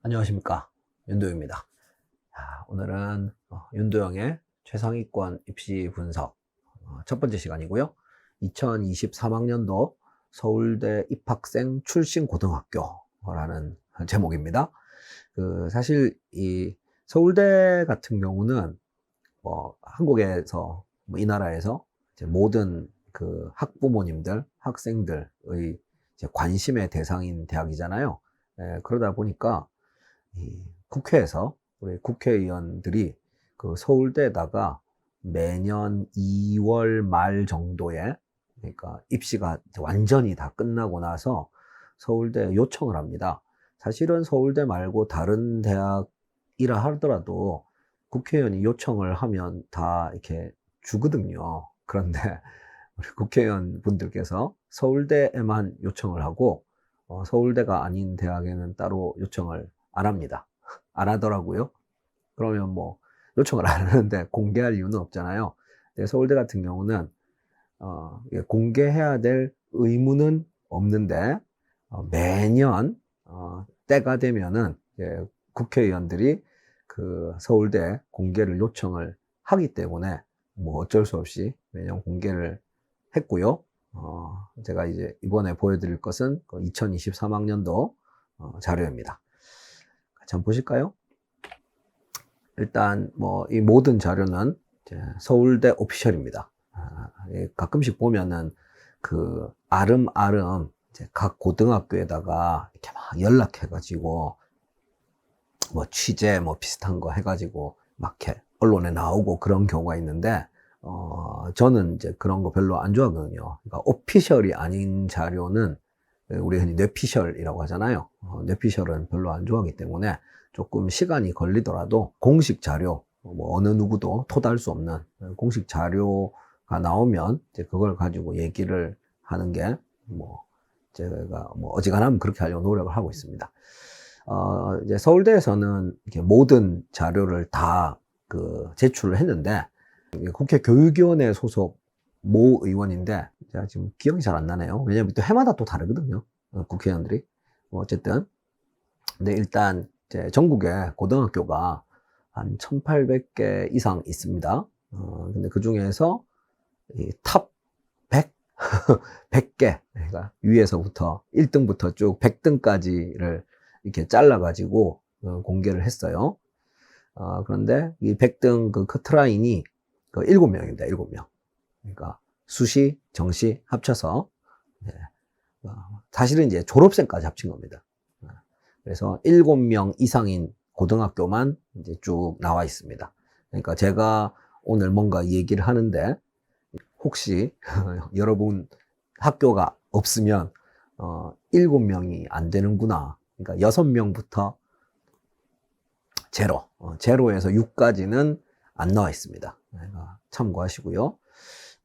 안녕하십니까, 윤도영입니다. 오늘은 윤도영의 최상위권 입시 분석 첫 번째 시간이고요. 2023학년도 서울대 입학생 출신 고등학교라는 제목입니다. 사실 이 서울대 같은 경우는 한국에서 이 나라에서 이제 모든 학부모님들, 학생들의 이제 관심의 대상인 대학이잖아요. 그러다 보니까 이 국회에서 우리 국회의원들이 서울대에다가 매년 2월 말 정도에, 그러니까 입시가 완전히 다 끝나고 나서 서울대에 요청을 합니다. 사실은 서울대 말고 다른 대학이라 하더라도 국회의원이 요청을 하면 다 이렇게 주거든요. 그런데 우리 국회의원 분들께서 서울대에만 요청을 하고 서울대가 아닌 대학에는 따로 요청을 안 합니다. 안 하더라고요. 그러면 뭐 요청을 안 하는데 공개할 이유는 없잖아요. 근데 서울대 같은 경우는 공개해야 될 의무는 없는데 매년 때가 되면은 국회의원들이 서울대 공개를 요청을 하기 때문에 뭐 어쩔 수 없이 매년 공개를 했고요. 제가 이제 이번에 보여드릴 것은 2023학년도 자료입니다. 같이 한번 보실까요? 일단 뭐 이 모든 자료는 서울대 오피셜입니다. 가끔씩 보면은 아름아름 각 고등학교에다가 이렇게 막 연락해가지고 뭐 취재 뭐 비슷한 거 해가지고 막 이렇게 언론에 나오고 그런 경우가 있는데 저는 이제 그런 거 별로 안 좋아하거든요. 그러니까 오피셜이 아닌 자료는 우리 흔히 뇌피셜이라고 하잖아요. 뇌피셜은 별로 안 좋아하기 때문에 조금 시간이 걸리더라도 공식 자료, 뭐 어느 누구도 토달할 수 없는 공식 자료가 나오면 이제 그걸 가지고 얘기를 하는 게 뭐 제가 뭐 어지간하면 그렇게 하려고 노력을 하고 있습니다. 이제 서울대에서는 이렇게 모든 자료를 다 제출을 했는데 국회 교육위원회 소속 모 의원인데 제가 지금 기억이 잘 안 나네요. 왜냐면 또 해마다 또 다르거든요. 국회의원들이. 어쨌든 근데 일단 이제 전국에 고등학교가 한 1800개 이상 있습니다. 근데 그 중에서 탑 100? 100개. 그러니까 위에서부터 1등부터 쭉 100등까지를 이렇게 잘라가지고 공개를 했어요. 그런데 이 100등 커트라인이 7명입니다. 7명. 그러니까 수시, 정시 합쳐서 사실은 이제 졸업생까지 합친 겁니다. 그래서 7명 이상인 고등학교만 이제 쭉 나와 있습니다. 그러니까 제가 오늘 뭔가 얘기를 하는데 혹시 여러분 학교가 없으면 7명이 안 되는구나. 그러니까 6명부터 제로에서 6까지는 안 나와 있습니다. 참고하시고요.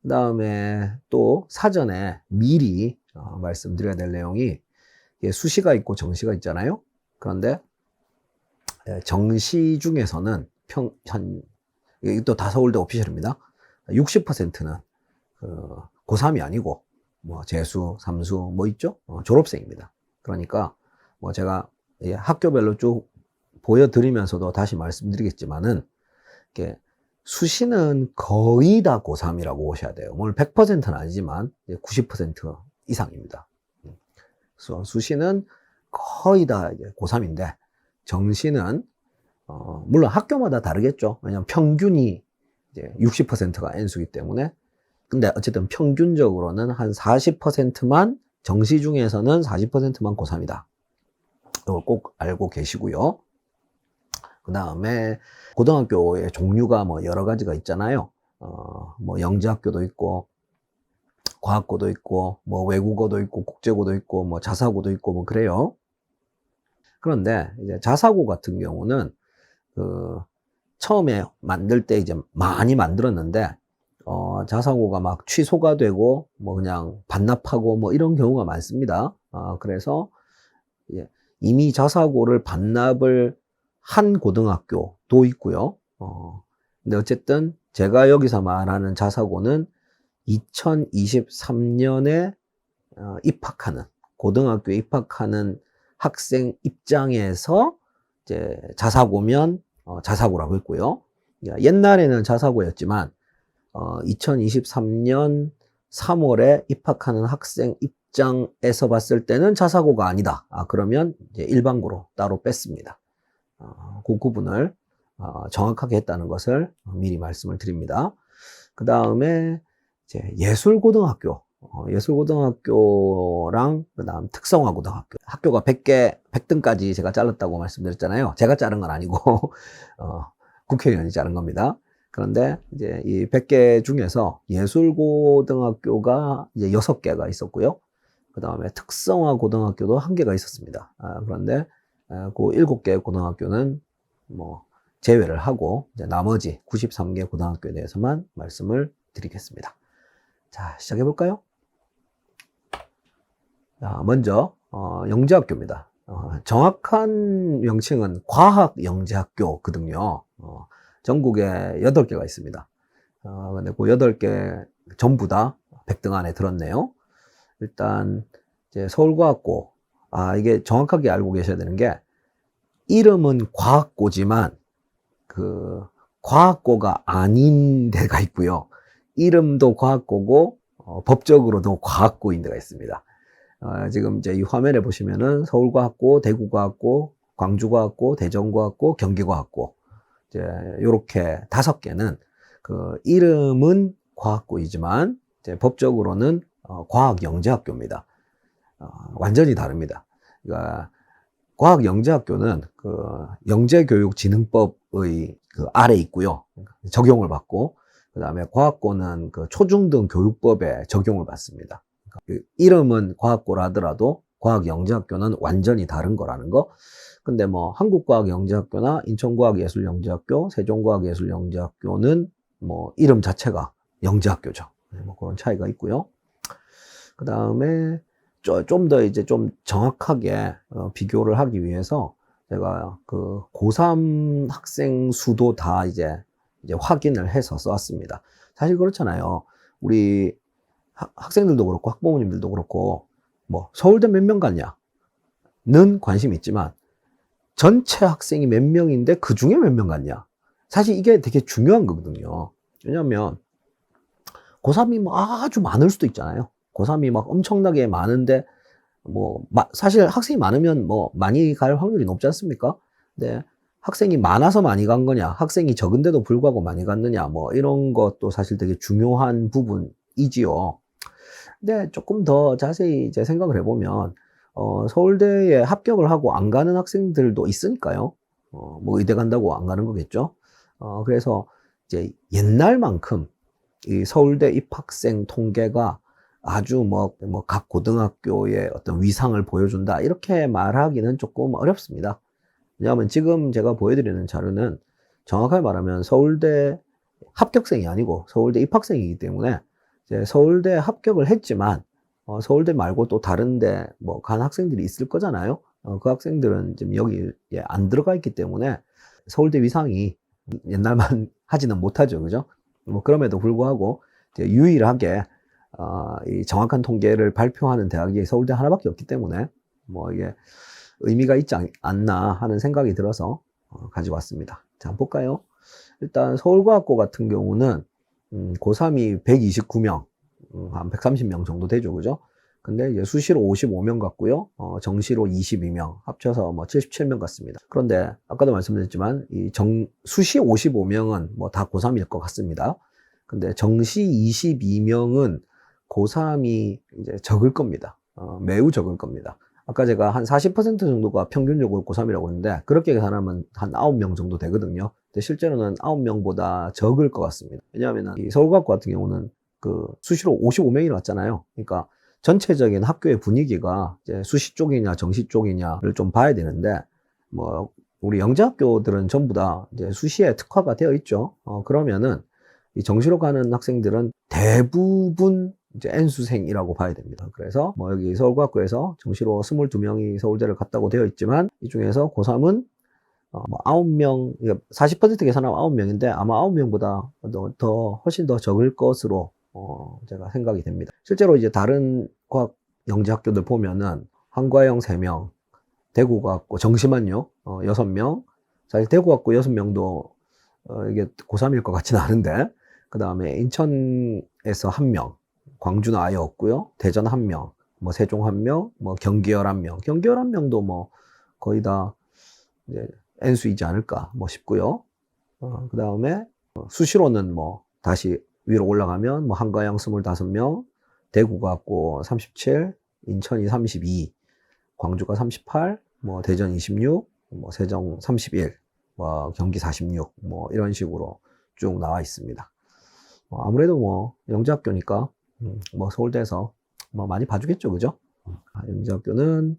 그 다음에 또 사전에 미리 말씀드려야 될 내용이 수시가 있고 정시가 있잖아요. 그런데 정시 중에서는 또 다 서울대 오피셜입니다. 60%는 고3이 아니고 뭐 재수, 삼수 뭐 있죠? 졸업생입니다. 그러니까 뭐 제가 학교별로 쭉 보여드리면서도 다시 말씀드리겠지만은 수시는 거의 다 고3이라고 보셔야 돼요. 물론 100%는 아니지만 90% 이상입니다. 수시는 거의 다 고3인데 정시는 물론 학교마다 다르겠죠. 왜냐하면 평균이 이제 60%가 N수이기 때문에. 근데 어쨌든 평균적으로는 한 40%만 정시 중에서는 40%만 고3이다. 이걸 꼭 알고 계시고요. 그 다음에 고등학교의 종류가 뭐 여러 가지가 있잖아요. 뭐 영재학교도 있고 과학고도 있고 뭐 외국어도 있고 국제고도 있고 뭐 자사고도 있고 뭐 그래요. 그런데 이제 자사고 같은 경우는 처음에 만들 때 이제 많이 만들었는데 자사고가 막 취소가 되고 뭐 그냥 반납하고 뭐 이런 경우가 많습니다. 그래서 이미 자사고를 반납을 한 고등학교도 있고요. 근데 어쨌든 제가 여기서 말하는 자사고는 2023년에 입학하는 고등학교에 입학하는 학생 입장에서 이제 자사고면 자사고라고 했고요. 옛날에는 자사고였지만 2023년 3월에 입학하는 학생 입장에서 봤을 때는 자사고가 아니다. 그러면 이제 일반고로 따로 뺐습니다. 그 구분을 정확하게 했다는 것을 미리 말씀을 드립니다. 그 다음에 이제 예술고등학교, 예술고등학교랑 그다음 특성화고등학교. 학교가 100등까지 제가 잘랐다고 말씀드렸잖아요. 제가 자른 건 아니고 국회의원이 자른 겁니다. 그런데 이제 이 100개 중에서 예술고등학교가 이제 6개가 있었고요. 그 다음에 특성화고등학교도 1개가 있었습니다. 그런데 그 7개 고등학교는 뭐 제외를 하고 이제 나머지 93개 고등학교에 대해서만 말씀을 드리겠습니다. 자, 시작해 볼까요? 먼저 영재학교입니다. 정확한 명칭은 과학영재학교거든요. 전국에 8개가 있습니다. 근데 그 8개 전부 다 100등 안에 들었네요. 일단 이제 서울과학고, 이게 정확하게 알고 계셔야 되는 게, 이름은 과학고지만 그 과학고가 아닌 데가 있고요. 이름도 과학고고 법적으로도 과학고인 데가 있습니다. 지금 이제 이 화면에 보시면은 서울과학고, 대구과학고, 광주과학고, 대전과학고, 경기과학고, 이제 요렇게 5개는 그 이름은 과학고이지만 이제 법적으로는 과학영재학교입니다. 완전히 다릅니다. 그러니까 과학영재학교는 그 영재교육진흥법의 그 아래 있고요. 적용을 받고, 그 다음에 과학고는 그 초중등 교육법에 적용을 받습니다. 그 이름은 과학고라 하더라도 과학영재학교는 완전히 다른 거라는 거. 근데 뭐 한국과학영재학교나 인천과학예술영재학교, 세종과학예술영재학교는 뭐 이름 자체가 영재학교죠. 뭐 그런 차이가 있고요. 그 다음에 좀 더 이제 좀 정확하게 비교를 하기 위해서 제가 그 고3 학생 수도 다 이제 확인을 해서 써왔습니다. 사실 그렇잖아요. 우리 학생들도 그렇고 학부모님들도 그렇고 뭐 서울대 몇 명 갔냐는 관심이 있지만 전체 학생이 몇 명인데 그 중에 몇 명 갔냐. 사실 이게 되게 중요한 거거든요. 왜냐하면 고3이 뭐 아주 많을 수도 있잖아요. 고3이 막 엄청나게 많은데 뭐 사실 학생이 많으면 뭐 많이 갈 확률이 높지 않습니까? 근데 학생이 많아서 많이 간 거냐, 학생이 적은데도 불구하고 많이 갔느냐, 뭐 이런 것도 사실 되게 중요한 부분이지요. 근데 조금 더 자세히 이제 생각을 해보면 서울대에 합격을 하고 안 가는 학생들도 있으니까요. 뭐 의대 간다고 안 가는 거겠죠. 그래서 이제 옛날만큼 이 서울대 입학생 통계가 아주 각 고등학교의 어떤 위상을 보여준다, 이렇게 말하기는 조금 어렵습니다. 왜냐하면 지금 제가 보여드리는 자료는 정확하게 말하면 서울대 합격생이 아니고 서울대 입학생이기 때문에 이제 서울대 합격을 했지만 서울대 말고 또 다른데 뭐 간 학생들이 있을 거잖아요. 그 학생들은 지금 여기에 안 들어가 있기 때문에 서울대 위상이 옛날만 하지는 못하죠, 그죠? 뭐 그럼에도 불구하고 이제 유일하게 이 정확한 통계를 발표하는 대학이 서울대 하나밖에 없기 때문에 뭐 이게 의미가 있지 않나 하는 생각이 들어서 가지고 왔습니다. 자, 한번 볼까요? 일단 서울과학고 같은 경우는 고3이 129명, 한 130명 정도 되죠, 그죠? 근데 이제 수시로 55명 같고요, 정시로 22명, 합쳐서 뭐 77명 같습니다. 그런데 아까도 말씀드렸지만 이 수시 55명은 뭐 다 고3일 것 같습니다. 근데 정시 22명은 고3이 이제 적을 겁니다. 매우 적을 겁니다. 아까 제가 한 40% 정도가 평균적으로 고3이라고 했는데 그렇게 계산하면 한 9명 정도 되거든요. 근데 실제로는 9명보다 적을 것 같습니다. 왜냐하면 이 서울과학고 같은 경우는 그 수시로 55명이 나왔잖아요. 그러니까 전체적인 학교의 분위기가 이제 수시 쪽이냐 정시 쪽이냐를 좀 봐야 되는데, 뭐 우리 영재학교들은 전부 다 이제 수시에 특화가 되어 있죠. 그러면은 이 정시로 가는 학생들은 대부분 이제 N수생이라고 봐야 됩니다. 그래서 뭐 여기 서울과학고에서 정시로 22명이 서울대를 갔다고 되어 있지만 이 중에서 고3은 뭐 9명, 40% 계산하면 9명인데 아마 9명보다 훨씬 더 적을 것으로 제가 생각이 됩니다. 실제로 이제 다른 과학 영재학교들 보면은 한과영 3명, 대구과학고 정시만요. 6명. 사실 대구과학고 6명도 이게 고3일 것 같지는 않은데, 그 다음에 인천에서 1명, 광주는 아예 없고요. 대전 1명, 뭐 세종 1명, 뭐 경기 11명. 경기 11명도 뭐 거의 다 이제 N수이지 않을까 뭐 싶고요. 그 다음에 수시로는 뭐 다시 위로 올라가면 뭐 한가양 25명, 대구과학고 37, 인천이 32, 광주가 38, 뭐 대전 26, 뭐 세종 31, 뭐 경기 46, 뭐 이런 식으로 쭉 나와 있습니다. 아무래도 뭐 영재학교니까 뭐 서울대에서 뭐 많이 봐주겠죠, 그죠? 영재학교는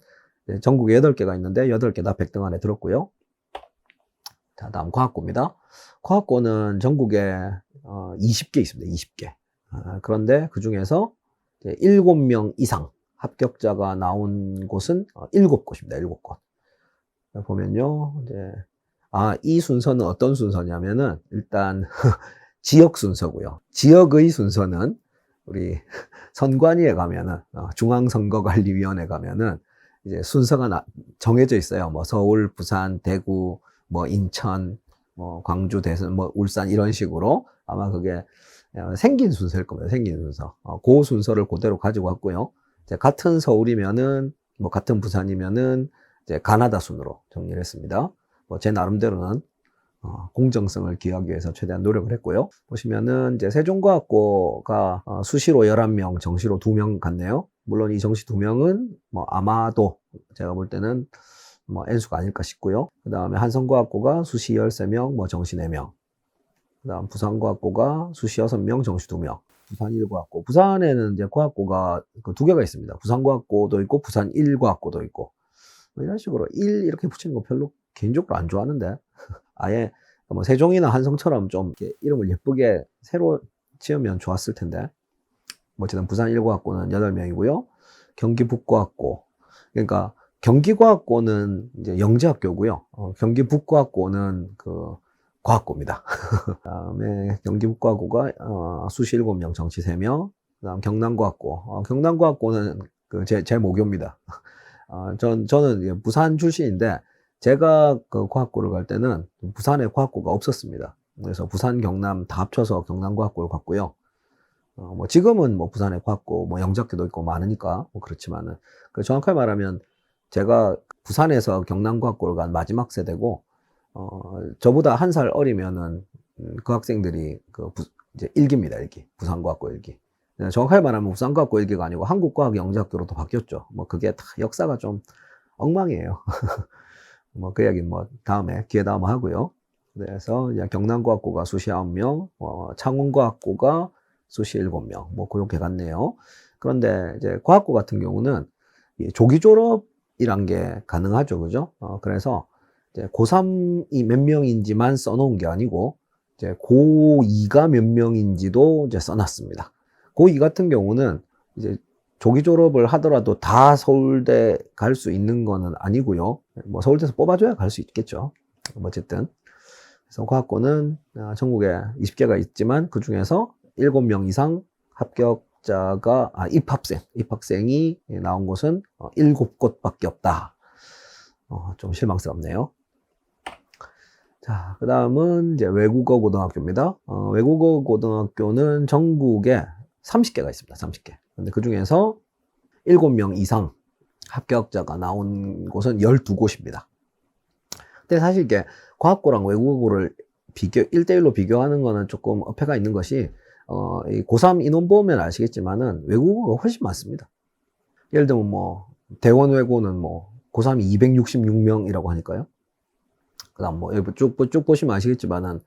전국에 8개가 있는데 8개 다 100등 안에 들었고요. 자, 다음 과학고입니다. 과학고는 전국에 20개 있습니다. 20개. 그런데 그 중에서 7명 이상 합격자가 나온 곳은 7곳입니다. 7곳. 보면요, 이제 이 순서는 어떤 순서냐면은 일단 지역 순서고요. 지역의 순서는 우리 선관위에 가면은 중앙선거관리위원회 가면은 이제 순서가 정해져 있어요. 뭐 서울, 부산, 대구, 뭐 인천, 뭐 광주, 대전, 뭐 울산 이런 식으로 아마 그게 생긴 순서일 겁니다. 생긴 순서. 그 순서를 그대로 가지고 왔고요. 이제 같은 서울이면은 뭐 같은 부산이면은 이제 가나다 순으로 정리를 했습니다. 뭐 제 나름대로는 공정성을 기하기 위해서 최대한 노력을 했고요. 보시면은 이제 세종과학고가 수시로 11명, 정시로 2명 갔네요. 물론 이 정시 2명은 뭐 아마도 제가 볼 때는 뭐 N수가 아닐까 싶고요. 그 다음에 한성과학고가 수시 13명, 뭐 정시 4명. 그 다음 부산과학고가 수시 6명, 정시 2명. 부산 1과학고. 부산에는 이제 과학고가 그 2개가 있습니다. 부산과학고도 있고, 부산 1과학고도 있고. 뭐 이런 식으로 1 이렇게 붙이는 거 별로 개인적으로 안 좋아하는데. 아예 뭐 세종이나 한성처럼 좀 이렇게 이름을 예쁘게 새로 지으면 좋았을 텐데. 뭐 어쨌든 부산 1과학고는 8명이고요. 경기 북과학고. 그러니까 경기과학고는 이제 영재학교고요. 경기 북과학고는 그 과학고입니다. 그다음에 경기 북과학고가 수시 7명, 정시 3명. 그다음 경남과학고. 경남과학고는 그 제 모교입니다. 저는 부산 출신인데 제가 그 과학고를 갈 때는 부산에 과학고가 없었습니다. 그래서 부산, 경남 다 합쳐서 경남과학고를 갔고요. 뭐 지금은 뭐 부산에 과학고, 뭐 영재학교도 있고 많으니까 뭐 그렇지만은 그 정확하게 말하면 제가 부산에서 경남과학고를 간 마지막 세대고 저보다 1살 어리면은 그 학생들이 이제 1기입니다. 1기. 부산과학고 1기. 정확하게 말하면 부산과학고 1기가 아니고 한국과학영재학교로 또 바뀌었죠. 뭐 그게 다 역사가 좀 엉망이에요. 뭐 그 이야기는 뭐 다음에 기회 다음에 하고요. 그래서 이제 경남과학고가 수시 9명, 창원과학고가 수시 7명, 뭐 그렇게 갔네요. 그런데 이제 과학고 같은 경우는 조기 졸업이란 게 가능하죠, 그죠? 그래서 이제 고3이 몇 명인지만 써놓은 게 아니고 이제 고2가 몇 명인지도 이제 써놨습니다. 고2 같은 경우는 이제 조기 졸업을 하더라도 다 서울대 갈 수 있는 거는 아니고요. 뭐 서울대에서 뽑아줘야 갈 수 있겠죠. 어쨌든. 그래서 과학고는 전국에 20개가 있지만 그 중에서 7명 이상 합격자가, 입학생이 나온 곳은 7곳밖에 없다. 좀 실망스럽네요. 자, 그 다음은 이제 외국어 고등학교입니다. 외국어 고등학교는 전국에 30개가 있습니다. 30개. 근데 그 중에서 7명 이상 합격자가 나온 곳은 12곳입니다. 근데 사실 이게 과학고랑 외국어를 1대1로 비교하는 거는 조금 어폐가 있는 것이, 이 고3 인원 보면 아시겠지만은 외국어가 훨씬 많습니다. 예를 들면 뭐, 대원외고는 뭐, 고3이 266명이라고 하니까요. 그 다음 뭐, 여기 쭉 보시면 아시겠지만은,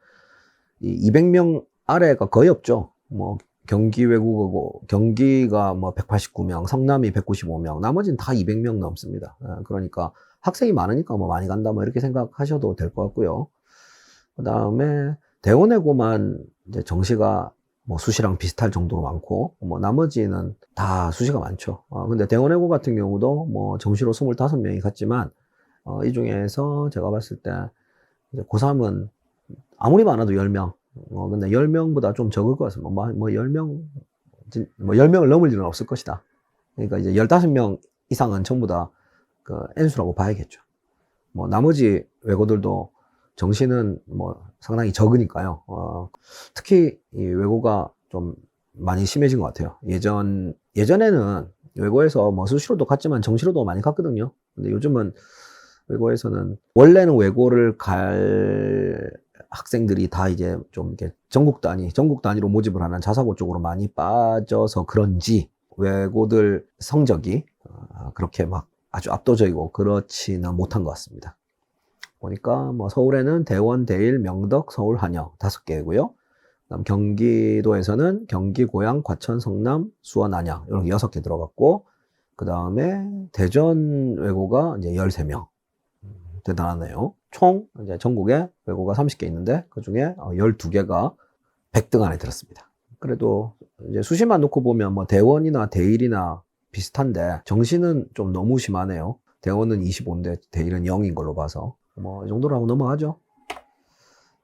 이 200명 아래가 거의 없죠. 뭐, 경기 외국어고, 경기가 뭐 189명, 성남이 195명, 나머지는 다 200명 넘습니다. 그러니까 학생이 많으니까 뭐 많이 간다, 뭐 이렇게 생각하셔도 될 것 같고요. 그 다음에 대원외고만 이제 정시가 뭐 수시랑 비슷할 정도로 많고, 뭐 나머지는 다 수시가 많죠. 근데 대원외고 같은 경우도 뭐 정시로 25명이 갔지만, 이 중에서 제가 봤을 때 이제 고3은 아무리 많아도 10명. 근데 10명보다 좀 적을 것 같습니다. 뭐 10명, 뭐 10명을 넘을 일은 없을 것이다. 그러니까 이제 15명 이상은 전부 다 그 N수라고 봐야겠죠. 뭐 나머지 외고들도 정시는 뭐 상당히 적으니까요. 특히 이 외고가 좀 많이 심해진 것 같아요. 예전에는 외고에서 뭐 수시로도 갔지만 정시로도 많이 갔거든요. 근데 요즘은 외고에서는 원래는 외고를 갈 학생들이 다 이제 좀 이렇게 전국 단위로 모집을 하는 자사고 쪽으로 많이 빠져서 그런지 외고들 성적이 그렇게 막 아주 압도적이고 그렇지는 못한 것 같습니다. 보니까 뭐 서울에는 대원, 대일, 명덕, 서울, 한영 5개고요. 그다음 경기도에서는 경기, 고양, 과천, 성남, 수원, 안양 이렇게 6개 들어갔고, 그 다음에 대전 외고가 이제 13명. 대단하네요. 총 이제 전국에 외고가 30개 있는데 그 중에 12개가 100등 안에 들었습니다. 그래도 이제 수시만 놓고 보면 뭐 대원이나 대일이나 비슷한데 정시는 좀 너무 심하네요. 대원은 25인데 대일은 0인 걸로 봐서 뭐 이 정도로 하고 넘어가죠.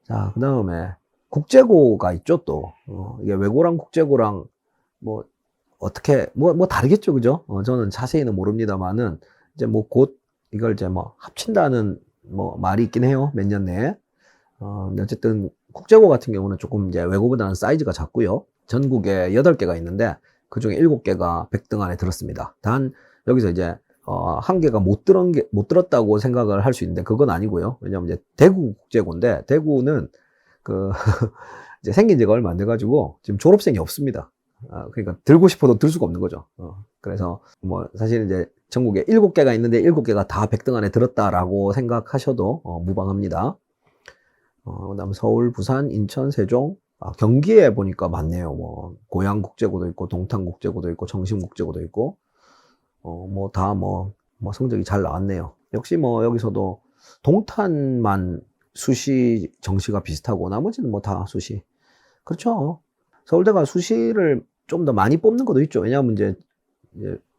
자, 그 다음에 국제고가 있죠, 또. 이게 외고랑 국제고랑 뭐 어떻게 뭐 다르겠죠, 그죠? 저는 자세히는 모릅니다만은 이제 뭐 곧 이걸 이제 뭐 합친다는 뭐 말이 있긴 해요, 몇 년 내에. 근데 어쨌든 국제고 같은 경우는 조금 이제 외고보다는 사이즈가 작고요. 전국에 8개가 있는데 그 중에 7개가 100등 안에 들었습니다. 단 여기서 이제 한 개가 못 들었다고 생각을 할 수 있는데 그건 아니고요. 왜냐면 이제 대구 국제고인데 대구는 그 이제 생긴 지가 얼마 안 돼가지고 지금 졸업생이 없습니다. 그러니까 들고 싶어도 들 수가 없는 거죠. 그래서 뭐 사실 이제 전국에 7개가 있는데 7개가 다 100등 안에 들었다라고 생각하셔도 무방합니다. 그다음 서울, 부산, 인천, 세종, 경기에 보니까 많네요. 뭐 고양 국제고도 있고 동탄 국제고도 있고 정심 국제고도 있고 뭐 다 뭐 성적이 잘 나왔네요. 역시 뭐 여기서도 동탄만 수시 정시가 비슷하고 나머지는 뭐 다 수시. 그렇죠. 서울대가 수시를 좀 더 많이 뽑는 것도 있죠. 왜냐하면 이제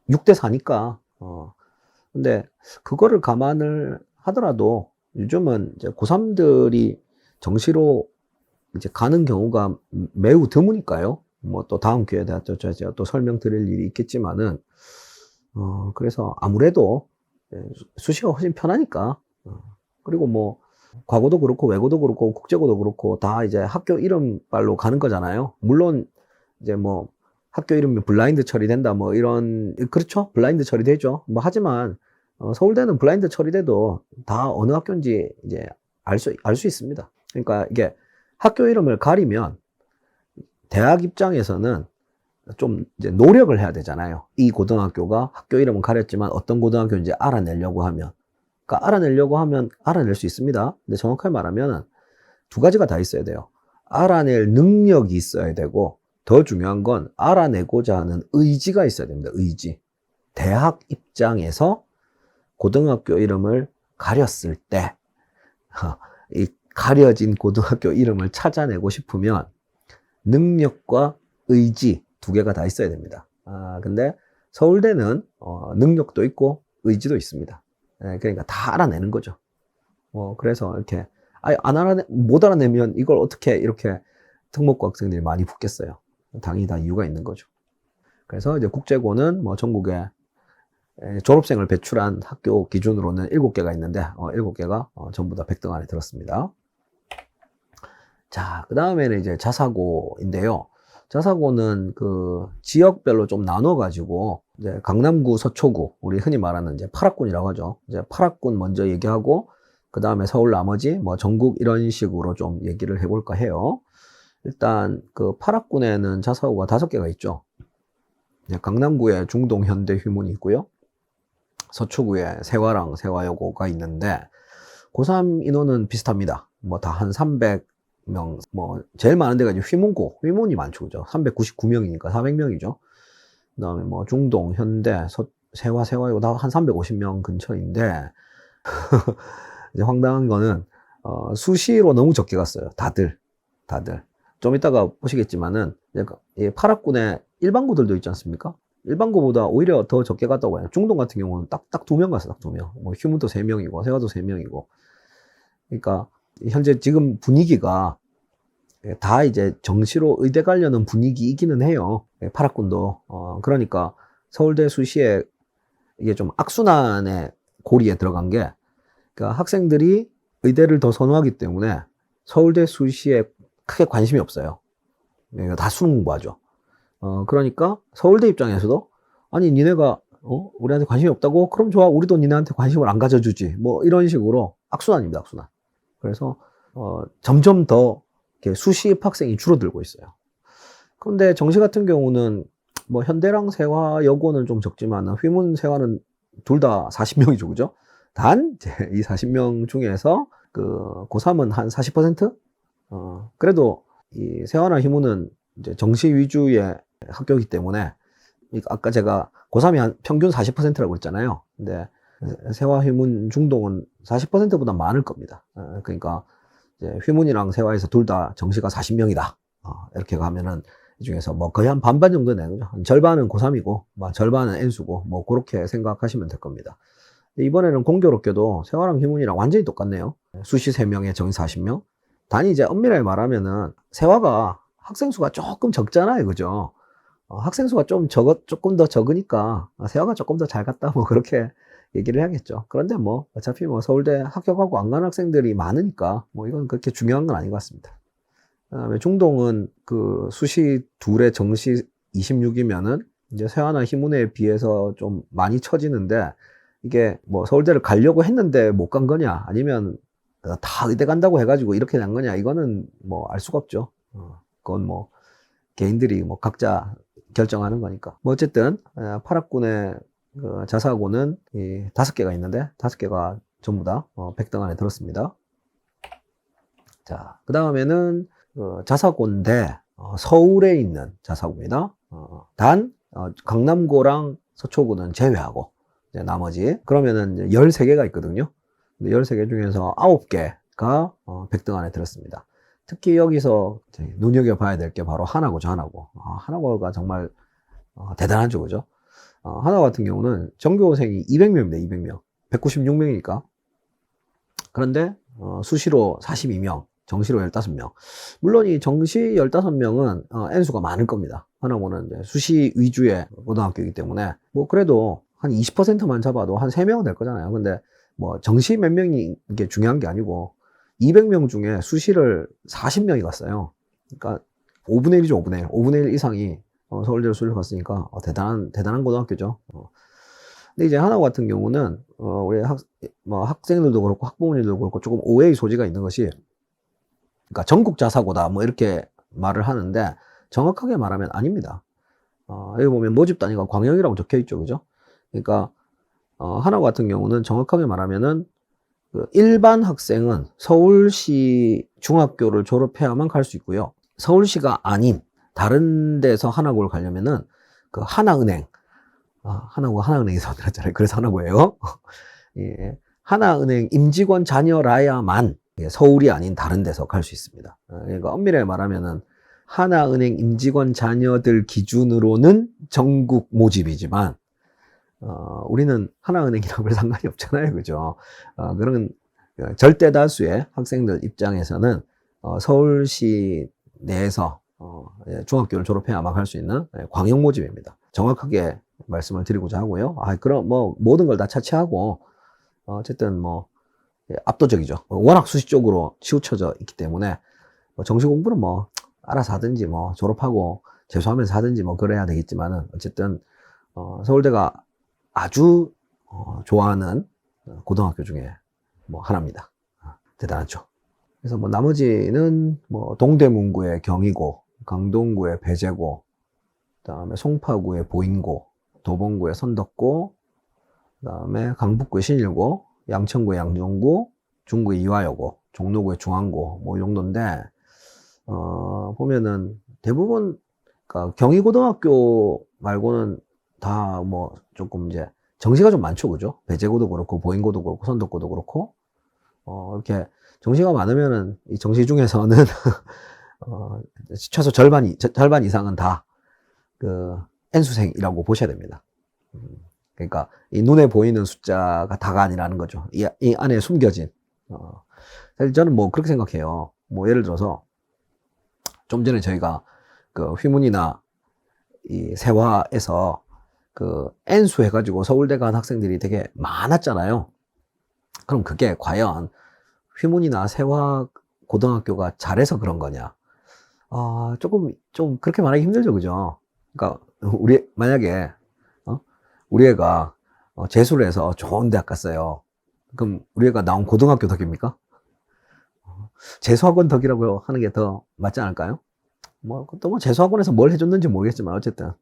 6대 4니까. 근데 그거를 감안을 하더라도 요즘은 이제 고3들이 정시로 이제 가는 경우가 매우 드무니까요. 뭐 또 다음 기회에 제가 또 설명드릴 일이 있겠지만은, 그래서 아무래도 수시가 훨씬 편하니까. 그리고 뭐, 과고도 그렇고, 외고도 그렇고, 국제고도 그렇고, 다 이제 학교 이름빨로 가는 거잖아요. 물론, 이제 뭐, 학교 이름이 블라인드 처리된다, 뭐, 그렇죠? 블라인드 처리되죠. 뭐, 하지만, 서울대는 블라인드 처리돼도 다 어느 학교인지 이제 알 수 있습니다. 그러니까 이게 학교 이름을 가리면, 대학 입장에서는 좀 이제 노력을 해야 되잖아요. 이 고등학교가 학교 이름은 가렸지만 어떤 고등학교인지 알아내려고 하면. 그러니까 알아내려고 하면 알아낼 수 있습니다. 근데 정확하게 말하면 두 가지가 다 있어야 돼요. 알아낼 능력이 있어야 되고 더 중요한 건 알아내고자 하는 의지가 있어야 됩니다. 의지. 대학 입장에서 고등학교 이름을 가렸을 때 이 가려진 고등학교 이름을 찾아내고 싶으면 능력과 의지 2개가 다 있어야 됩니다. 근데 서울대는 능력도 있고 의지도 있습니다. 그러니까 다 알아내는 거죠. 그래서 이렇게 못 알아내면 이걸 어떻게 이렇게 특목고 학생들이 많이 붙겠어요. 당연히 다 이유가 있는 거죠. 그래서 이제 국제고는 뭐 전국에 졸업생을 배출한 학교 기준으로는 7개가 있는데 7개가 전부 다 100등 안에 들었습니다. 자, 그 다음에는 이제 자사고인데요. 자사고는 그 지역별로 좀 나눠가지고 이제 강남구, 서초구, 우리 흔히 말하는 이제 8학군이라고 하죠. 이제 8학군 먼저 얘기하고 그 다음에 서울 나머지 뭐 전국 이런 식으로 좀 얘기를 해볼까 해요. 일단 그 8학군에는 자사고가 5개가 있죠. 강남구에 중동, 현대, 휘문이 있고요. 서초구에 세화랑 세화여고가 있는데 고3 인원은 비슷합니다. 뭐 다 한 300명, 뭐 제일 많은 데가 이제 휘문이 많죠, 그죠? 399명이니까 400명이죠. 그다음에 뭐 중동, 현대, 세화여고 다 한 350명 근처인데 이제 황당한 거는 수시로 너무 적게 갔어요. 다들. 좀 이따가 보시겠지만은 8학군에 일반고들도 있지 않습니까? 일반고보다 오히려 더 적게 갔다고 해요. 중동 같은 경우는 딱 2명 갔어요. 딱 2명. 뭐 휴문도 3명이고 세화도 3명이고. 그러니까 현재 지금 분위기가 다 이제 정시로 의대 가려는 분위기이기는 해요. 8학군도. 그러니까 서울대 수시에 이게 좀 악순환의 고리에 들어간 게, 그러니까 학생들이 의대를 더 선호하기 때문에 서울대 수시에 크게 관심이 없어요. 다 수능 공부하죠. 그러니까 서울대 입장에서도, 아니 니네가 우리한테 관심이 없다고? 그럼 좋아, 우리도 니네한테 관심을 안 가져주지. 뭐 이런 식으로 악순환입니다, 악순환. 그래서 점점 더 이렇게 수시 입학생이 줄어들고 있어요. 그런데 정시 같은 경우는 뭐 현대랑 세화, 여고는 좀 적지만 휘문, 세화는 둘 다 40명이죠, 그죠? 단 이 40명 중에서 그 고3은 한 40%? 그래도 이 세화나 휘문은 이제 정시 위주의 학교이기 때문에, 아까 제가 고3이 한 평균 40%라고 했잖아요. 근데 세화, 휘문, 중동은 40%보다 많을 겁니다. 그러니까 이제 휘문이랑 세화에서 둘 다 정시가 40명이다. 이렇게 가면은 이 중에서 뭐 거의 한 반반 정도 되는 거죠. 절반은 고3이고, 뭐 절반은 N수고, 뭐 그렇게 생각하시면 될 겁니다. 이번에는 공교롭게도 세화랑 휘문이랑 완전히 똑같네요. 수시 3명에 정시 40명. 단위 이제 엄밀하게 말하면은 세화가 학생 수가 조금 적잖아요, 그죠? 학생 수가 조금 더 적으니까 세화가 조금 더 잘 갔다, 뭐 그렇게 얘기를 해야겠죠. 그런데 뭐 어차피 뭐 서울대 합격하고 안 간 학생들이 많으니까 뭐 이건 그렇게 중요한 건 아닌 것 같습니다. 그다음에 중동은 그 수시 둘의 정시 26이면은 이제 세화나 휘문에 비해서 좀 많이 처지는데, 이게 뭐 서울대를 가려고 했는데 못 간 거냐, 아니면 다 의대 간다고 해가지고 이렇게 난 거냐, 이거는 뭐 알 수가 없죠. 그건 뭐 개인들이 뭐 각자 결정하는 거니까. 뭐 어쨌든 8학군의 그 자사고는 이 5개가 있는데 5개가 전부 다 100등 안에 들었습니다. 자, 그 다음에는 자사고인데 서울에 있는 자사고입니다. 단 강남고랑 서초구는 제외하고 이제 나머지, 그러면은 13개가 있거든요. 13개 중에서 9개가 100등 안에 들었습니다. 특히 여기서 눈여겨봐야 될 게 바로 하나고죠, 하나고. 하나고가 정말 대단하죠, 그죠? 하나 같은 경우는 전교생이 200명입니다, 200명. 196명이니까. 그런데 수시로 42명, 정시로 15명. 물론 이 정시 15명은 N수가 많을 겁니다. 하나고는 이제 수시 위주의 고등학교이기 때문에 뭐 그래도 한 20%만 잡아도 한 3명은 될 거잖아요. 근데 뭐 정시 몇 명이 이게 중요한 게 아니고 200명 중에 수시를 40명이 갔어요. 그러니까 5분의 1이죠, 5분의 1. 5분의 1 이상이 서울대로 수시를 갔으니까 대단한 고등학교죠. 근데 이제 하나고 같은 경우는 우리 학생들도 그렇고 학부모님들도 그렇고 조금 오해의 소지가 있는 것이, 그러니까 전국 자사고다 뭐 이렇게 말을 하는데 정확하게 말하면 아닙니다. 여기 보면 모집 단위가 광역이라고 적혀 있죠, 그죠? 그러니까 하나고 같은 경우는 정확하게 말하면은 그 일반 학생은 서울시 중학교를 졸업해야만 갈 수 있고요. 서울시가 아닌 다른 데서 하나고를 가려면은 그 하나은행, 하나은행에서 들었잖아요. 그래서 하나고예요. 예, 하나은행 임직원 자녀라야만 서울이 아닌 다른 데서 갈 수 있습니다. 그러니까 엄밀하게 말하면은 하나은행 임직원 자녀들 기준으로는 전국 모집이지만 우리는 하나은행이랑 별 상관이 없잖아요, 그죠? 그런 절대 다수의 학생들 입장에서는 서울시 내에서 중학교를 졸업해야만 갈 수 있는 광역 모집입니다. 정확하게 말씀을 드리고자 하고요. 그럼 뭐 모든 걸 다 차치하고 어쨌든 뭐 압도적이죠. 워낙 수시 쪽으로 치우쳐져 있기 때문에 정시 공부는 뭐 알아서 하든지 뭐 졸업하고 재수하면서 하든지 뭐 그래야 되겠지만은, 어쨌든 서울대가 아주 좋아하는 고등학교 중에 뭐 하나입니다. 대단하죠. 그래서 뭐 나머지는 뭐 동대문구의 경희고, 강동구의 배재고, 그다음에 송파구의 보인고, 도봉구의 선덕고, 그다음에 강북구의 신일고, 양천구의 양정구, 중구의 이화여고, 종로구의 중앙고, 뭐 이 정도인데 보면은 대부분 그러니까 경희고등학교 말고는 다 뭐 조금 이제 정시가 좀 많죠, 그죠? 배재고도 그렇고 보인고도 그렇고 선덕고도 그렇고 이렇게 정시가 많으면은 이 정시 중에서는 최소 절반 이상은 다 그 N수생이라고 보셔야 됩니다. 그러니까 이 눈에 보이는 숫자가 다가 아니라는 거죠. 이 안에 숨겨진. 사실 저는 뭐 그렇게 생각해요. 뭐 예를 들어서 좀 전에 저희가 그 휘문이나 이 세화에서 그 N수 해가지고 서울대 간 학생들이 되게 많았잖아요. 그럼 그게 과연 휘문이나 세화 고등학교가 잘해서 그런 거냐? 조금 좀 그렇게 말하기 힘들죠, 그죠? 그러니까 만약에 우리 애가 재수를 해서 좋은 대학 갔어요. 그럼 우리 애가 나온 고등학교 덕입니까? 재수학원 덕이라고 하는 게 더 맞지 않을까요? 또 재수학원에서 뭘 해줬는지 모르겠지만 어쨌든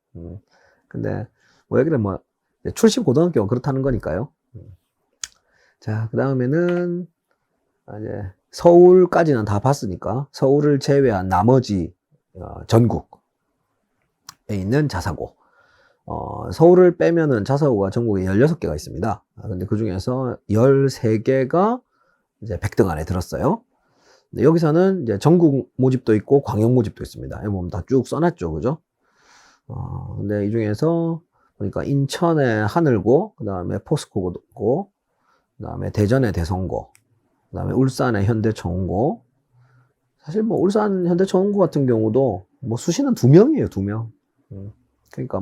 근데 여기는 출신 고등학교가 그렇다는 거니까요. 자, 그 다음에는 이제 서울까지는 다 봤으니까 서울을 제외한 나머지 전국에 있는 자사고, 서울을 빼면은 자사고가 전국에 16개가 있습니다. 근데 그 중에서 13개가 이제 100등 안에 들었어요. 근데 여기서는 이제 전국 모집도 있고 광역 모집도 있습니다. 여기 보면 다 쭉 써놨죠, 그죠? 근데 이 중에서 보니까 인천에 하늘고, 그 다음에 포스코고, 그 다음에 대전에 대성고, 그 다음에 울산에 현대초원고. 사실 울산 현대초원고 같은 경우도 수시는 2명이에요, 2명. 그러니까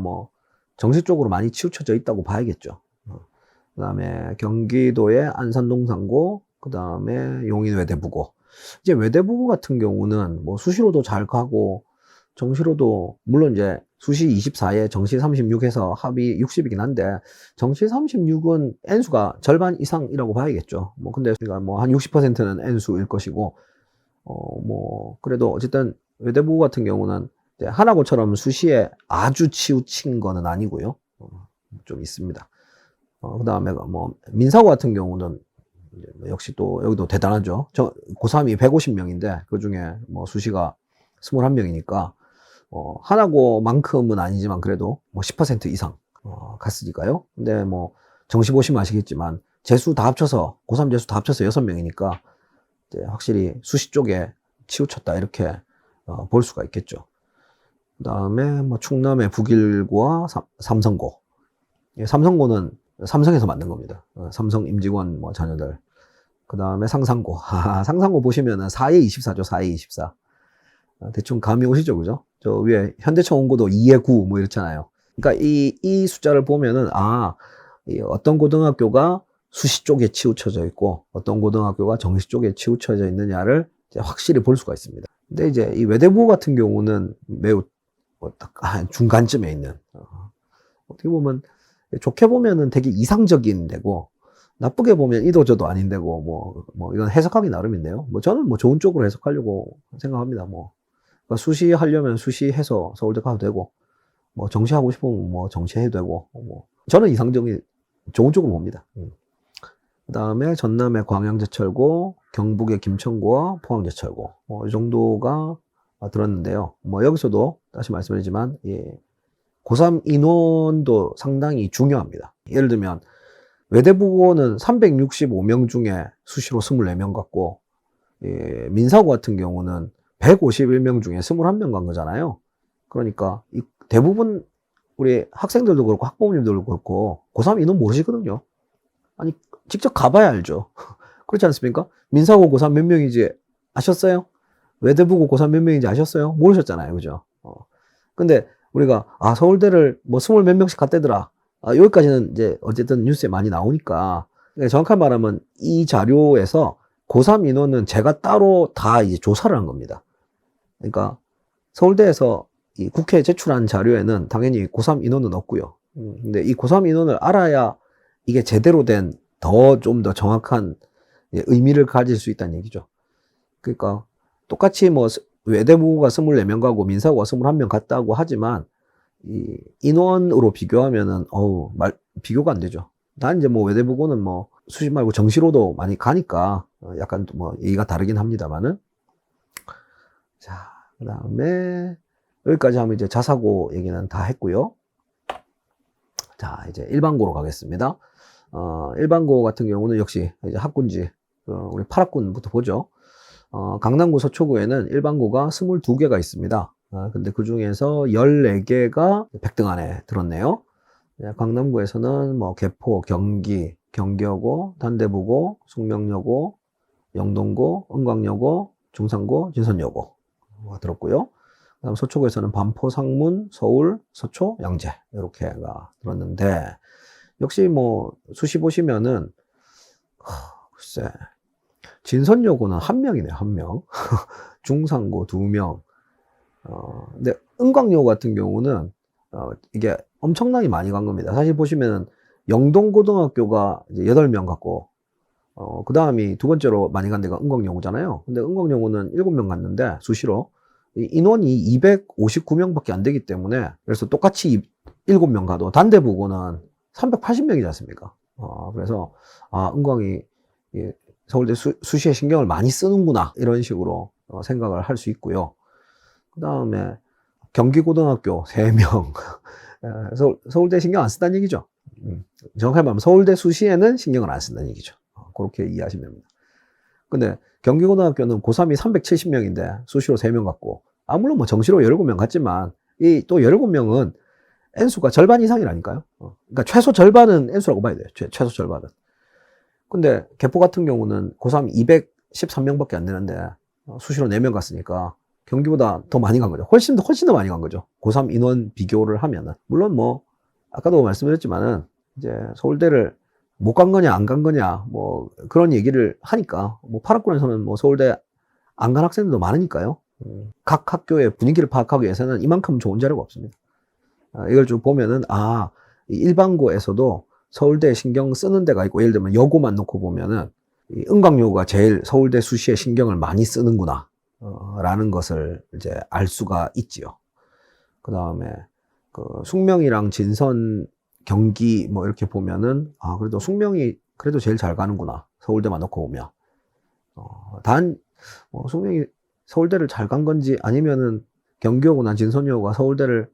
정시 쪽으로 많이 치우쳐져 있다고 봐야겠죠. 그 다음에 경기도의 안산동상고, 그 다음에 용인 외대부고. 이제 외대부고 같은 경우는 수시로도 잘 가고, 정시로도, 물론 이제 수시 24에 정시 36 해서 합이 60이긴 한데, 정시 36은 N수가 절반 이상이라고 봐야겠죠. 근데 우리가 한 60%는 N수일 것이고, 그래도 어쨌든 외대부고 같은 경우는 이제 하나고처럼 수시에 아주 치우친 거는 아니고요. 좀 있습니다. 그 다음에 민사고 같은 경우는 역시 또 여기도 대단하죠. 고3이 150명인데 그 중에 수시가 21명이니까 하나고만큼은 아니지만 그래도 10% 이상 갔으니까요. 근데 정시 보시면 아시겠지만 재수 다 합쳐서 고3 재수 다 합쳐서 6명이니까 이제 확실히 수시 쪽에 치우쳤다 이렇게 볼 수가 있겠죠. 그 다음에 충남의 북일고와 삼성고. 삼성고는 삼성에서 만든 겁니다. 삼성 임직원 자녀들. 그 다음에 상산고. 상산고 보시면은 4에 24죠. 4에 24. 대충 감이 오시죠, 그죠? 저 위에 현대초원고도 2에 9 이렇잖아요. 그러니까 이 숫자를 보면은 어떤 고등학교가 수시 쪽에 치우쳐져 있고 어떤 고등학교가 정시 쪽에 치우쳐져 있느냐를 이제 확실히 볼 수가 있습니다. 근데 이제 이 외대부고 같은 경우는 매우 중간쯤에 있는, 어떻게 보면 좋게 보면은 되게 이상적인 데고 나쁘게 보면 이도저도 아닌 데고 이건 해석하기 나름인데요. 저는 좋은 쪽으로 해석하려고 생각합니다. 그러니까 수시 하려면 수시 해서 서울대 가도 되고 정시 하고 싶으면 정시 해도 되고 저는 이상적인 좋은 쪽으로 봅니다. 그 다음에 전남의 광양제철고, 경북의 김천고와 포항제철고, 이 정도가 들었는데요. 여기서도 다시 말씀드리지만 고3 인원도 상당히 중요합니다. 예를 들면 외대부고는 365명 중에 수시로 24명 갔고, 민사고 같은 경우는 151명 중에 21명 간 거잖아요. 그러니까 대부분 우리 학생들도 그렇고 학부모님들도 그렇고 고3 인원 모르시거든요. 아니 직접 가봐야 알죠. 그렇지 않습니까? 민사고 고3 몇 명인지 아셨어요? 외대부고 고3 몇 명인지 아셨어요? 모르셨잖아요, 그죠? 근데 우리가 서울대를 20 몇 명씩 갔대더라. 여기까지는 이제 어쨌든 뉴스에 많이 나오니까. 그러니까 정확한 말하면 이 자료에서 고3 인원은 제가 따로 다 이제 조사를 한 겁니다. 그러니까 서울대에서 이 국회에 제출한 자료에는 당연히 고3 인원은 없고요. 근데 이 고3 인원을 알아야 이게 제대로 된 좀 더 정확한 의미를 가질 수 있다는 얘기죠. 그러니까 똑같이 외대부고가 24명 가고 민사고가 21명 갔다고 하지만 이 인원으로 비교하면은 비교가 안 되죠. 난 이제 외대부고는 수시 말고 정시로도 많이 가니까 약간 얘기가 다르긴 합니다만은. 자, 그다음에 여기까지 하면 이제 자사고 얘기는 다 했고요. 자, 이제 일반고로 가겠습니다. 일반고 같은 경우는 역시 이제 학군지, 우리 8학군부터 보죠. 강남구 서초구에는 일반고가 22개가 있습니다. 근데 그 중에서 14개가 100등 안에 들었네요. 강남구에서는 개포, 경기, 경기여고, 단대부고, 숙명여고, 영동고, 은광여고, 중산고, 진선여고가 들었고요. 그다음 서초구에서는 반포, 상문, 서울, 서초, 양재 이렇게가 들었는데 역시 수시 보시면은 글쎄, 진선여고는 1명이네, 1명. 중상고 2명. 근데 은광여고 같은 경우는, 이게 엄청나게 많이 간 겁니다. 사실 보시면은, 영동고등학교가 이제 8명 갔고, 그 다음이 두 번째로 많이 간 데가 은광여고잖아요. 근데 은광여고는 7명 갔는데, 수시로. 인원이 259명밖에 안 되기 때문에, 그래서 똑같이 7명 가도 단대부고는 380명이지 않습니까? 그래서, 은광이 서울대 수시에 신경을 많이 쓰는구나, 이런 식으로 생각을 할 수 있고요. 그 다음에 경기고등학교 3명. 서울대 신경 안 쓴다는 얘기죠. 정확하게 말하면 서울대 수시에는 신경을 안 쓴다는 얘기죠. 그렇게 이해하시면 됩니다. 근데 경기고등학교는 고3이 370명인데 수시로 3명 갔고, 물론 뭐 정시로 17명 갔지만, 이 또 17명은 N수가 절반 이상이라니까요. 그러니까 최소 절반은 N수라고 봐야 돼요. 최소 절반은. 근데 개포 같은 경우는 고3 213명밖에 안 되는데 수시로 4명 갔으니까 경기보다 더 많이 간 거죠. 훨씬 더 많이 간 거죠. 고3 인원 비교를 하면은. 물론 뭐 아까도 말씀드렸지만은 이제 서울대를 못 간 거냐 안 간 거냐 뭐 그런 얘기를 하니까 뭐 파락군에서는 뭐 서울대 안 간 학생들도 많으니까요. 각 학교의 분위기를 파악하기 위해서는 이만큼 좋은 자료가 없습니다. 이걸 좀 보면은 일반고에서도 서울대에 신경 쓰는 데가 있고, 예를 들면 여고만 놓고 보면은 은광여고가 제일 서울대 수시에 신경을 많이 쓰는구나 라는 것을 이제 알 수가 있지요. 그 다음에 그 숙명이랑 진선, 경기 뭐 이렇게 보면은 그래도 숙명이 그래도 제일 잘 가는구나, 서울대만 놓고 보면. 숙명이 서울대를 잘 간 건지 아니면은 경기여고나 진선여고가 서울대를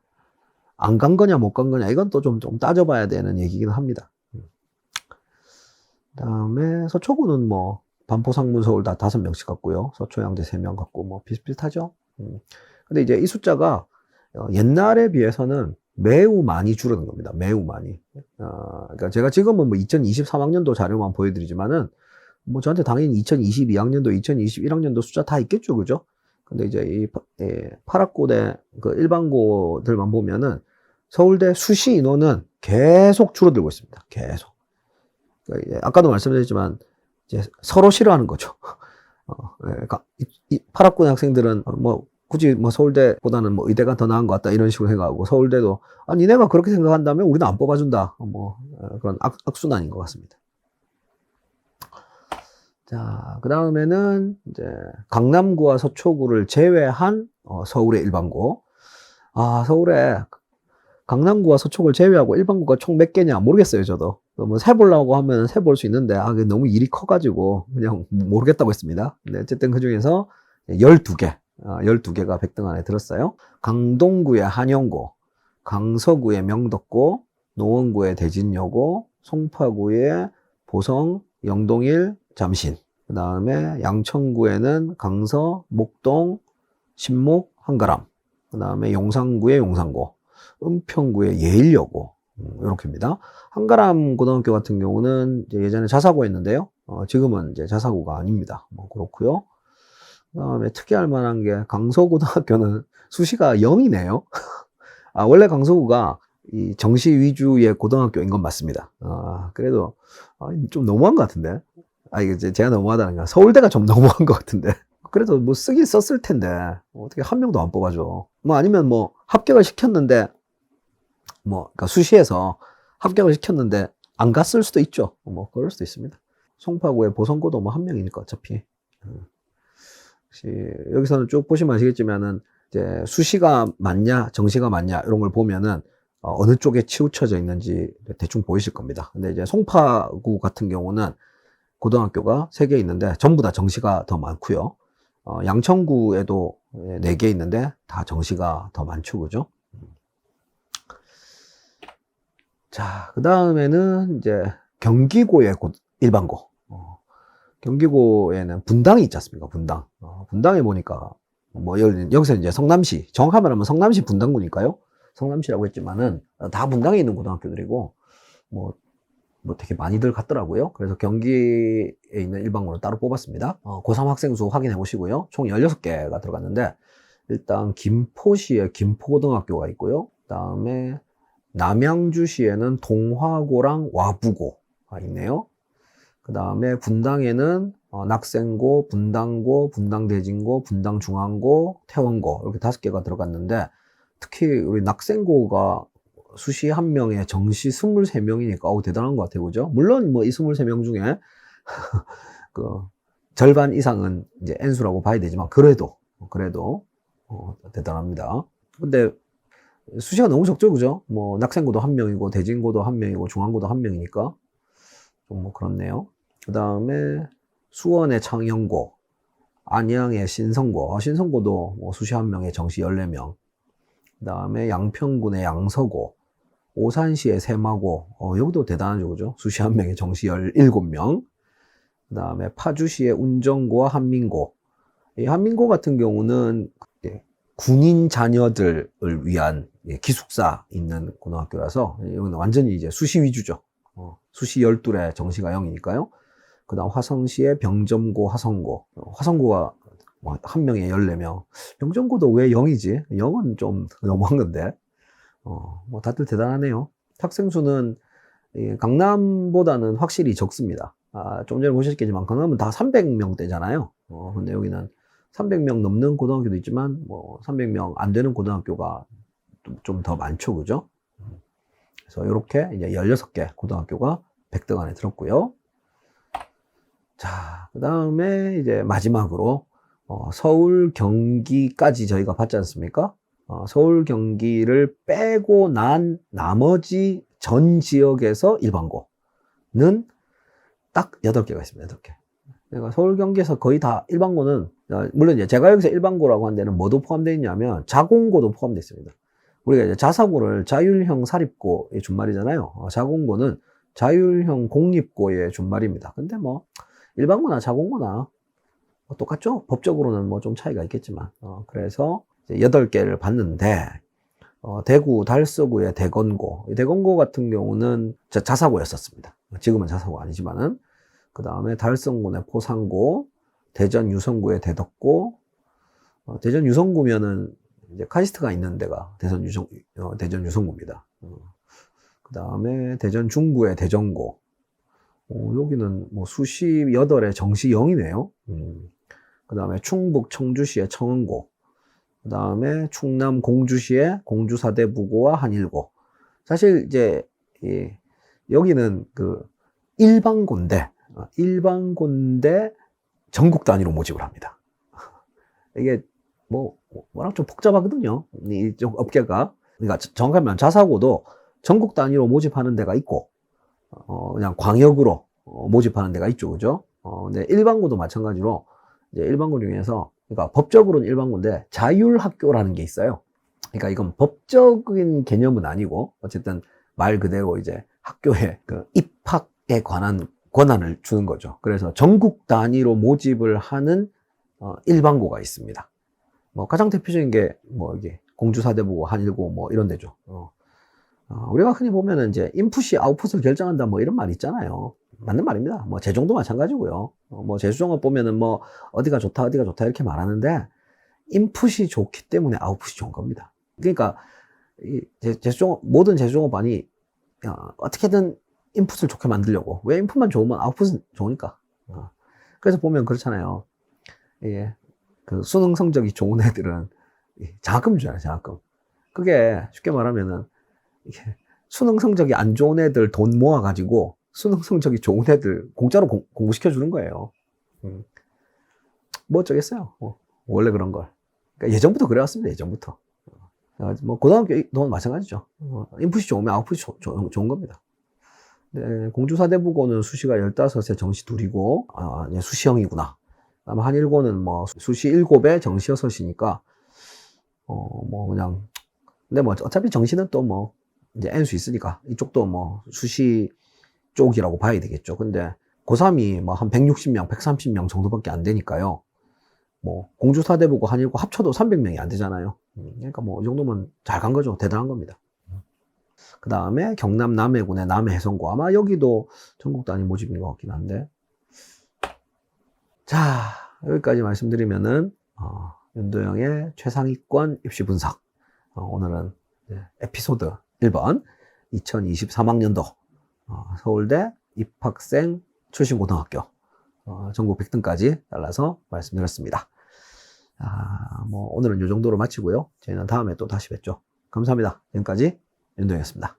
안 간 거냐 못 간 거냐, 이건 또 좀 따져봐야 되는 얘기긴 합니다. 그 다음에 서초구는 뭐 반포상문 서울 다 5명씩 갔고요. 서초양대 3명 갔고 뭐 비슷비슷하죠. 근데 이제 이 숫자가 옛날에 비해서는 매우 많이 줄어든 겁니다. 매우 많이. 그러니까 제가 지금은 뭐 2023학년도 자료만 보여드리지만은 뭐 저한테 당연히 2022학년도, 2021학년도 숫자 다 있겠죠, 그죠? 근데 이제 이 파락고대 그 일반고들만 보면은 서울대 수시 인원은 계속 줄어들고 있습니다. 계속. 그러니까 아까도 말씀드렸지만 이제 서로 싫어하는 거죠. 그러니까 이 파락고대 학생들은 뭐 굳이 뭐 서울대보다는 뭐 의대가 더 나은 것 같다 이런 식으로 생각하고, 서울대도 니네가 그렇게 생각한다면 우리는 안 뽑아준다, 뭐 그런 악순환인 것 같습니다. 자, 그 다음에는 이제 강남구와 서초구를 제외한 서울의 일반고. 서울에 강남구와 서초구를 제외하고 일반고가 총 몇 개냐 모르겠어요, 저도. 뭐 세보려고 하면 세볼 수 있는데 그게 너무 일이 커가지고 그냥 모르겠다고 했습니다. 근데 어쨌든 그 중에서 12개, 12개가 백등 안에 들었어요. 강동구의 한영고, 강서구의 명덕고, 노원구의 대진여고, 송파구의 보성, 영동일, 잠신. 그 다음에 양천구에는 강서, 목동, 신목, 한가람. 그 다음에 용산구의 용산고, 은평구의 예일여고, 이렇게입니다. 한가람 고등학교 같은 경우는 이제 예전에 자사고였는데요. 지금은 이제 자사고가 아닙니다. 뭐 그렇고요. 그 다음에 특이할 만한 게 강서고등학교는 수시가 0이네요. 원래 강서구가 이 정시 위주의 고등학교인 건 맞습니다. 그래도 좀 너무한 것 같은데. 이게 제가 너무하다는 게 서울대가 좀 너무한 것 같은데. 그래도 뭐 쓰긴 썼을 텐데 어떻게 한 명도 안 뽑아줘. 뭐 아니면 뭐 합격을 시켰는데 그러니까 수시에서 합격을 시켰는데 안 갔을 수도 있죠. 뭐 그럴 수도 있습니다. 송파구의 보성고도 뭐 1명이니까 어차피. 여기서는 쭉 보시면 아시겠지만은 이제 수시가 맞냐 정시가 맞냐 이런 걸 보면은 어느 쪽에 치우쳐져 있는지 대충 보이실 겁니다. 근데 이제 송파구 같은 경우는 고등학교가 3개 있는데 전부 다 정시가 더 많고요. 양천구에도 4개 있는데 다 정시가 더 많죠, 그죠? 자, 그 다음에는 이제 경기고의 일반고. 경기고에는 분당이 있지 않습니까? 분당. 분당에 보니까 뭐 여기서 이제 성남시, 정확하게 말하면 성남시 분당구니까요. 성남시라고 했지만은 다 분당에 있는 고등학교들이고 뭐 되게 많이들 갔더라고요. 그래서 경기에 있는 일반고를 따로 뽑았습니다. 고3 학생 수 확인해 보시고요. 총 16개가 들어갔는데 일단 김포시에 김포고등학교가 있고요. 그 다음에 남양주시에는 동화고랑 와부고가 있네요. 그 다음에 분당에는 낙생고, 분당고, 분당대진고, 분당중앙고, 태원고 이렇게 5개가 들어갔는데 특히 우리 낙생고가 수시 한 명에 정시 23명이니까 대단한 것 같아요. 그죠? 물론 뭐 이 23명 중에 그 절반 이상은 이제 N수라고 봐야 되지만 그래도 대단합니다. 근데 수시가 너무 적죠, 그죠? 뭐 낙생고도 한 명이고 대진고도 한 명이고 중앙고도 한 명이니까 좀 뭐 그렇네요. 그 다음에 수원의 창영고, 안양의 신성고, 신성고도 뭐 수시 한 명에 정시 14명. 그 다음에 양평군의 양서고, 오산시의 세마고, 여기도 대단하죠, 그죠? 수시 한 명에 정시 17명. 그 다음에 파주시의 운정고와 한민고. 이 한민고 같은 경우는 군인 자녀들을 위한 기숙사 있는 고등학교라서 이건 완전히 이제 수시 위주죠. 수시 12에 정시가 0이니까요. 그 다음 화성시의 병점고, 화성고. 화성고가 한 명에 14명. 병점고도 왜 0이지? 0은 좀 너무한 건데. 뭐 다들 대단하네요. 학생 수는 강남보다는 확실히 적습니다. 좀 전에 보셨겠지만 강남은 다 300명대잖아요. 근데 여기는 300명 넘는 고등학교도 있지만 뭐 300명 안 되는 고등학교가 좀 더 많죠, 그죠? 그래서 이렇게 이제 16개 고등학교가 100등 안에 들었고요. 자, 그 다음에 이제 마지막으로 서울, 경기까지 저희가 봤지 않습니까? 서울, 경기를 빼고 난 나머지 전 지역에서 일반고는 딱 8개가 있습니다. 8개. 그러니까 서울, 경기에서 거의 다 일반고는, 물론 이제 제가 여기서 일반고라고 한 데는 뭐도 포함되어 있냐면 자공고도 포함되어 있습니다. 우리가 이제 자사고를 자율형 사립고의 준말이잖아요. 자공고는 자율형 공립고의 준말입니다. 근데 뭐 일반고나 자공고나 똑같죠? 법적으로는 뭐 좀 차이가 있겠지만. 그래서 이제 8개를 봤는데, 대구 달서구의 대건고. 이 대건고 같은 경우는 자사고였었습니다. 지금은 자사고 아니지만은. 그 다음에 달성군의 포상고, 대전 유성구의 대덕고, 대전 유성구면은 이제 카이스트가 있는 데가 대전 유성구입니다. 그 다음에 대전 중구의 대전고. 여기는 뭐 수시 8에 정시 0이네요. 그 다음에 충북 청주시의 청원고. 그 다음에 충남 공주시의 공주사대부고와 한일고. 사실 이제 여기는 그 일반고인데 전국 단위로 모집을 합니다. 이게 뭐랑 좀 복잡하거든요. 이쪽 업계가. 그러니까 정확하면 자사고도 전국 단위로 모집하는 데가 있고, 그냥 광역으로 모집하는 데가 있죠, 그죠? 근데 일반고도 마찬가지로 이제 일반고 중에서, 그러니까 법적으로는 일반고인데 자율학교라는 게 있어요. 그러니까 이건 법적인 개념은 아니고 어쨌든 말 그대로 이제 학교의 그 입학에 관한 권한을 주는 거죠. 그래서 전국 단위로 모집을 하는 일반고가 있습니다. 뭐 가장 대표적인 게 뭐 이게 공주사대부고 한일고 뭐 이런 데죠. 우리가 흔히 보면은 이제 인풋이 아웃풋을 결정한다 뭐 이런 말 있잖아요. 맞는 말입니다. 뭐 제종도 마찬가지고요. 뭐 제수종업 보면은 뭐 어디가 좋다 이렇게 말하는데 인풋이 좋기 때문에 아웃풋이 좋은 겁니다. 그러니까 이 제수종업, 모든 제수종업반이 어떻게든 인풋을 좋게 만들려고. 왜 인풋만 좋으면 아웃풋은 좋으니까. 그래서 보면 그렇잖아요. 예, 그 수능 성적이 좋은 애들은 장학금 주잖아요, 장학금. 그게 쉽게 말하면은 이게 수능 성적이 안 좋은 애들 돈 모아가지고 수능 성적이 좋은 애들 공짜로 공부시켜 주는 거예요. 뭐 어쩌겠어요. 원래 그런 걸. 그러니까 예전부터 그래왔습니다, 예전부터. 뭐 고등학교도 마찬가지죠. 인풋이 좋으면 아웃풋이 좋은 겁니다. 네, 공주사대부고는 수시가 15에 정시 2이고, 수시형이구나. 아마 한일고는 뭐 수시 7에 정시 6이니까, 뭐 그냥, 근데 뭐 어차피 정시는 또 뭐, 이제 N수 있으니까, 이쪽도 뭐 수시 쪽이라고 봐야 되겠죠. 근데 고3이 뭐 한 160명, 130명 정도밖에 안 되니까요. 뭐, 공주사대부고 한일고 합쳐도 300명이 안 되잖아요. 그러니까 뭐, 이 정도면 잘 간 거죠. 대단한 겁니다. 그 다음에 경남 남해군의 남해해성고. 아마 여기도 전국 단위 모집인 것 같긴 한데. 자, 여기까지 말씀드리면은, 윤도영의 최상위권 입시 분석. 오늘은 에피소드 1번, 2023학년도 서울대 입학생 출신고등학교 전국 100등까지 달라서 말씀드렸습니다. 뭐 오늘은 이 정도로 마치고요. 저희는 다음에 또 다시 뵙죠. 감사합니다. 지금까지 윤도현이었습니다.